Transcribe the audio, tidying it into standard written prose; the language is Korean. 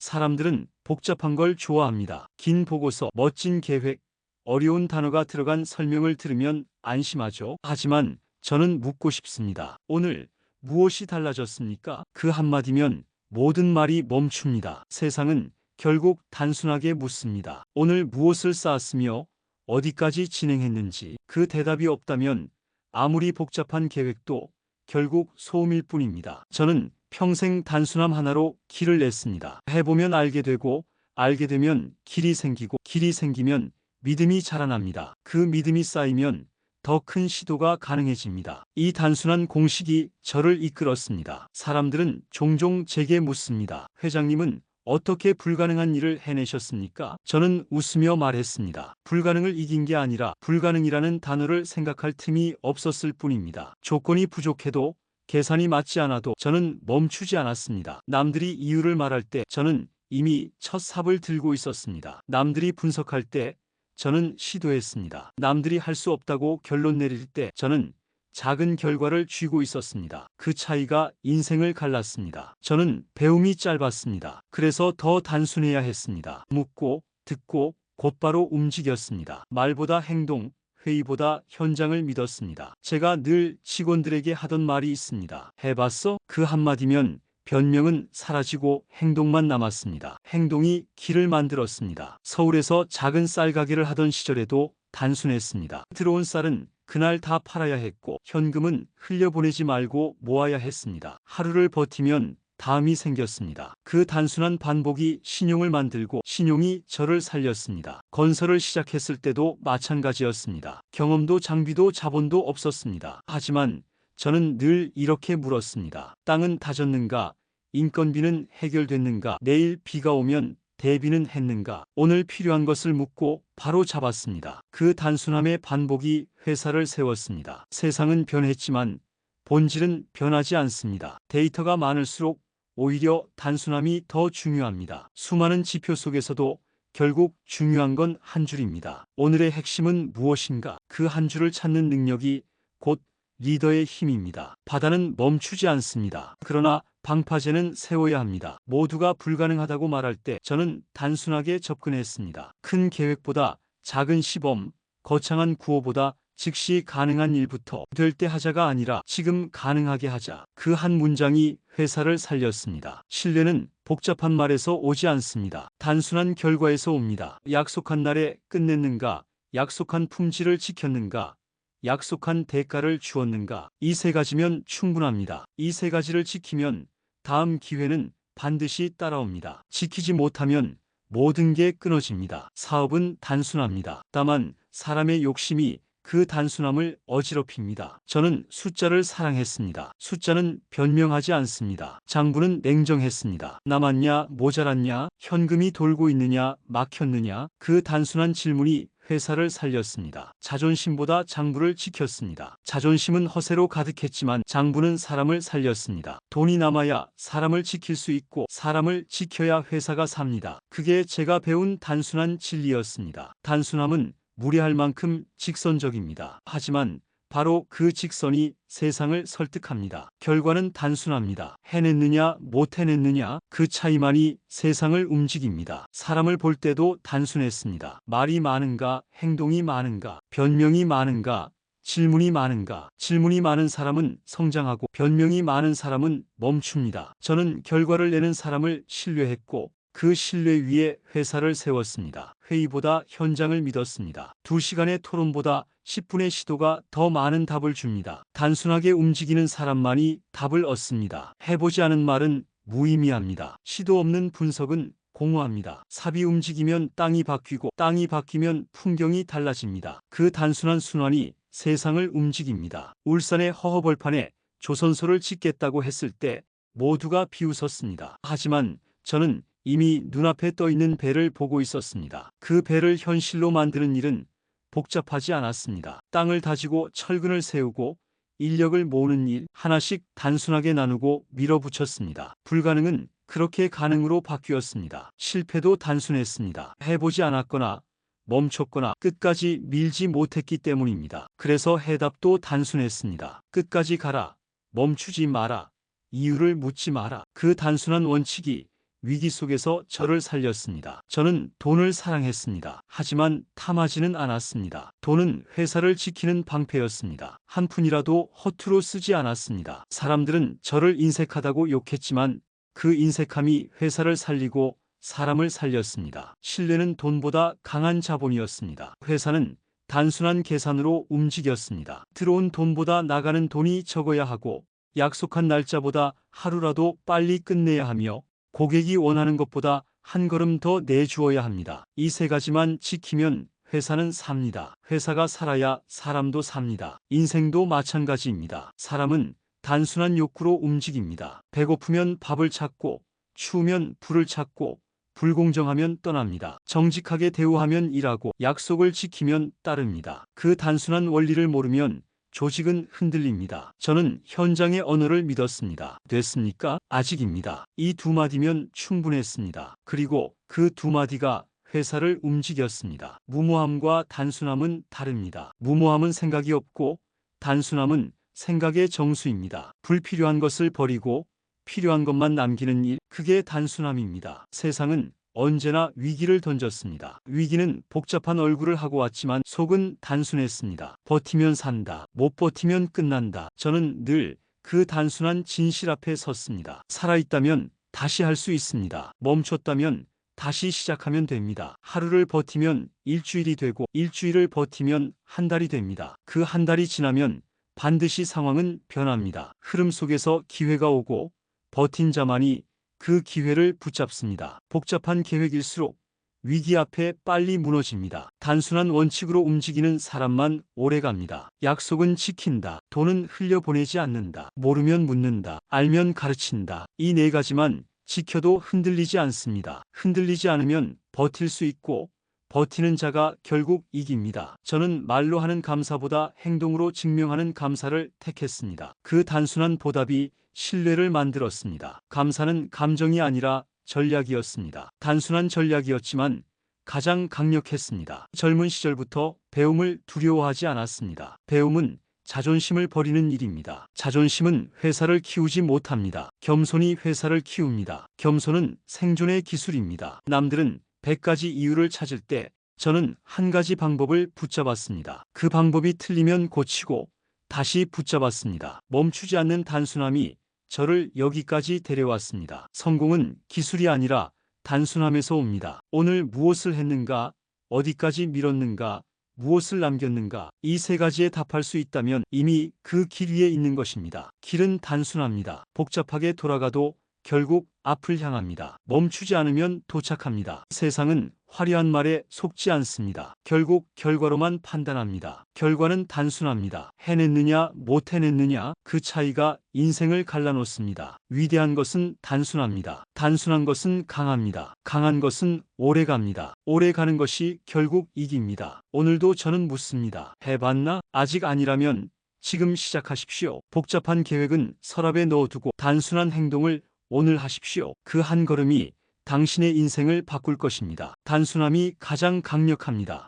사람들은 복잡한 걸 좋아합니다. 긴 보고서, 멋진 계획, 어려운 단어가 들어간 설명을 들으면 안심하죠. 하지만 저는 묻고 싶습니다. 오늘 무엇이 달라졌습니까? 그 한마디면 모든 말이 멈춥니다. 세상은 결국 단순하게 묻습니다. 오늘 무엇을 쌓았으며 어디까지 진행했는지. 그 대답이 없다면 아무리 복잡한 계획도 결국 소음일 뿐입니다. 저는 평생 단순함 하나로 길을 냈습니다. 해보면 알게 되고, 알게 되면 길이 생기고, 길이 생기면 믿음이 자라납니다. 그 믿음이 쌓이면 더 큰 시도가 가능해집니다. 이 단순한 공식이 저를 이끌었습니다. 사람들은 종종 제게 묻습니다. 회장님은 어떻게 불가능한 일을 해내셨습니까? 저는 웃으며 말했습니다. 불가능을 이긴 게 아니라 불가능이라는 단어를 생각할 틈이 없었을 뿐입니다. 조건이 부족해도, 계산이 맞지 않아도 저는 멈추지 않았습니다. 남들이 이유를 말할 때 저는 이미 첫 삽을 들고 있었습니다. 남들이 분석할 때 저는 시도했습니다. 남들이 할 수 없다고 결론 내릴 때 저는 작은 결과를 쥐고 있었습니다. 그 차이가 인생을 갈랐습니다. 저는 배움이 짧았습니다. 그래서 더 단순해야 했습니다. 묻고, 듣고, 곧바로 움직였습니다. 말보다 행동, 회의보다 현장을 믿었습니다. 제가 늘 직원들에게 하던 말이 있습니다. 해봤어? 그 한마디면 변명은 사라지고 행동만 남았습니다. 행동이 길을 만들었습니다. 서울에서 작은 쌀 가게를 하던 시절에도 단순했습니다. 들어온 쌀은 그날 다 팔아야 했고, 현금은 흘려보내지 말고 모아야 했습니다. 하루를 버티면 다음이 생겼습니다. 그 단순한 반복이 신용을 만들고, 신용이 저를 살렸습니다. 건설을 시작했을 때도 마찬가지였습니다. 경험도 장비도 자본도 없었습니다. 하지만 저는 늘 이렇게 물었습니다. 땅은 다졌는가? 인건비는 해결됐는가? 내일 비가 오면 대비는 했는가? 오늘 필요한 것을 묻고 바로 잡았습니다. 그 단순함의 반복이 회사를 세웠습니다. 세상은 변했지만 본질은 변하지 않습니다. 데이터가 많을수록 오히려 단순함이 더 중요합니다. 수많은 지표 속에서도 결국 중요한 건 한 줄입니다. 오늘의 핵심은 무엇인가? 그 한 줄을 찾는 능력이 곧 리더의 힘입니다. 바다는 멈추지 않습니다. 그러나 방파제는 세워야 합니다. 모두가 불가능하다고 말할 때 저는 단순하게 접근했습니다. 큰 계획보다 작은 시범, 거창한 구호보다 즉시 가능한 일부터 될 때 하자가 아니라 지금 가능하게 하자. 그 한 문장이 회사를 살렸습니다. 신뢰는 복잡한 말에서 오지 않습니다. 단순한 결과에서 옵니다. 약속한 날에 끝냈는가? 약속한 품질을 지켰는가? 약속한 대가를 주었는가? 이 세 가지면 충분합니다. 이 세 가지를 지키면 다음 기회는 반드시 따라옵니다. 지키지 못하면 모든 게 끊어집니다. 사업은 단순합니다. 다만 사람의 욕심이 그 단순함을 어지럽힙니다. 저는 숫자를 사랑했습니다. 숫자는 변명하지 않습니다. 장부는 냉정했습니다. 남았냐, 모자랐냐, 현금이 돌고 있느냐, 막혔느냐, 그 단순한 질문이 회사를 살렸습니다. 자존심보다 장부를 지켰습니다. 자존심은 허세로 가득했지만 장부는 사람을 살렸습니다. 돈이 남아야 사람을 지킬 수 있고, 사람을 지켜야 회사가 삽니다. 그게 제가 배운 단순한 진리였습니다. 단순함은 무례할 만큼 직선적입니다. 하지만 바로 그 직선이 세상을 설득합니다. 결과는 단순합니다. 해냈느냐 못 해냈느냐, 그 차이만이 세상을 움직입니다. 사람을 볼 때도 단순했습니다. 말이 많은가, 행동이 많은가, 변명이 많은가, 질문이 많은가. 질문이 많은 사람은 성장하고 변명이 많은 사람은 멈춥니다. 저는 결과를 내는 사람을 신뢰했고, 그 신뢰 위에 회사를 세웠습니다. 회의보다 현장을 믿었습니다. 2시간의 토론보다 10분의 시도가 더 많은 답을 줍니다. 단순하게 움직이는 사람만이 답을 얻습니다. 해보지 않은 말은 무의미합니다. 시도 없는 분석은 공허합니다. 삽이 움직이면 땅이 바뀌고, 땅이 바뀌면 풍경이 달라집니다. 그 단순한 순환이 세상을 움직입니다. 울산의 허허벌판에 조선소를 짓겠다고 했을 때 모두가 비웃었습니다. 하지만 저는 이미 눈앞에 떠있는 배를 보고 있었습니다. 그 배를 현실로 만드는 일은 복잡하지 않았습니다. 땅을 다지고 철근을 세우고 인력을 모으는 일 하나씩 단순하게 나누고 밀어붙였습니다. 불가능은 그렇게 가능으로 바뀌었습니다. 실패도 단순했습니다. 해보지 않았거나 멈췄거나 끝까지 밀지 못했기 때문입니다. 그래서 해답도 단순했습니다. 끝까지 가라. 멈추지 마라. 이유를 묻지 마라. 그 단순한 원칙이 위기 속에서 저를 살렸습니다. 저는 돈을 사랑했습니다. 하지만 탐하지는 않았습니다. 돈은 회사를 지키는 방패였습니다. 한 푼이라도 허투루 쓰지 않았습니다. 사람들은 저를 인색하다고 욕했지만 그 인색함이 회사를 살리고 사람을 살렸습니다. 신뢰는 돈보다 강한 자본이었습니다. 회사는 단순한 계산으로 움직였습니다. 들어온 돈보다 나가는 돈이 적어야 하고 약속한 날짜보다 하루라도 빨리 끝내야 하며 고객이 원하는 것보다 한 걸음 더 내주어야 합니다. 이 세 가지만 지키면 회사는 삽니다. 회사가 살아야 사람도 삽니다. 인생도 마찬가지입니다. 사람은 단순한 욕구로 움직입니다. 배고프면 밥을 찾고 추우면 불을 찾고 불공정하면 떠납니다. 정직하게 대우하면 일하고 약속을 지키면 따릅니다. 그 단순한 원리를 모르면 조직은 흔들립니다. 저는 현장의 언어를 믿었습니다. 됐습니까? 아직입니다. 이 두 마디면 충분했습니다. 그리고 그 두 마디가 회사를 움직였습니다. 무모함과 단순함은 다릅니다. 무모함은 생각이 없고 단순함은 생각의 정수입니다. 불필요한 것을 버리고 필요한 것만 남기는 일, 그게 단순함입니다. 세상은 언제나 위기를 던졌습니다. 위기는 복잡한 얼굴을 하고 왔지만 속은 단순했습니다. 버티면 산다. 못 버티면 끝난다. 저는 늘 그 단순한 진실 앞에 섰습니다. 살아있다면 다시 할 수 있습니다. 멈췄다면 다시 시작하면 됩니다. 하루를 버티면 일주일이 되고 일주일을 버티면 한 달이 됩니다. 그 한 달이 지나면 반드시 상황은 변합니다. 흐름 속에서 기회가 오고 버틴 자만이 그 기회를 붙잡습니다. 복잡한 계획일수록 위기 앞에 빨리 무너집니다. 단순한 원칙으로 움직이는 사람만 오래갑니다. 약속은 지킨다. 돈은 흘려보내지 않는다. 모르면 묻는다. 알면 가르친다. 이 네 가지만 지켜도 흔들리지 않습니다. 흔들리지 않으면 버틸 수 있고 버티는 자가 결국 이깁니다. 저는 말로 하는 감사보다 행동으로 증명하는 감사를 택했습니다. 그 단순한 보답이 신뢰를 만들었습니다. 감사는 감정이 아니라 전략이었습니다. 단순한 전략이었지만 가장 강력했습니다. 젊은 시절부터 배움을 두려워하지 않았습니다. 배움은 자존심을 버리는 일입니다. 자존심은 회사를 키우지 못합니다. 겸손이 회사를 키웁니다. 겸손은 생존의 기술입니다. 남들은 100가지 이유를 찾을 때 저는 한 가지 방법을 붙잡았습니다. 그 방법이 틀리면 고치고 다시 붙잡았습니다. 멈추지 않는 단순함이 저를 여기까지 데려왔습니다. 성공은 기술이 아니라 단순함에서 옵니다. 오늘 무엇을 했는가, 어디까지 밀었는가, 무엇을 남겼는가, 이 세 가지에 답할 수 있다면 이미 그 길 위에 있는 것입니다. 길은 단순합니다. 복잡하게 돌아가도 결국 앞을 향합니다. 멈추지 않으면 도착합니다. 세상은 화려한 말에 속지 않습니다. 결국 결과로만 판단합니다. 결과는 단순합니다. 해냈느냐 못 해냈느냐, 그 차이가 인생을 갈라놓습니다. 위대한 것은 단순합니다. 단순한 것은 강합니다. 강한 것은 오래갑니다. 오래가는 것이 결국 이깁니다. 오늘도 저는 묻습니다. 해봤나? 아직 아니라면 지금 시작하십시오. 복잡한 계획은 서랍에 넣어두고 단순한 행동을 오늘 하십시오. 그 한 걸음이 당신의 인생을 바꿀 것입니다. 단순함이 가장 강력합니다.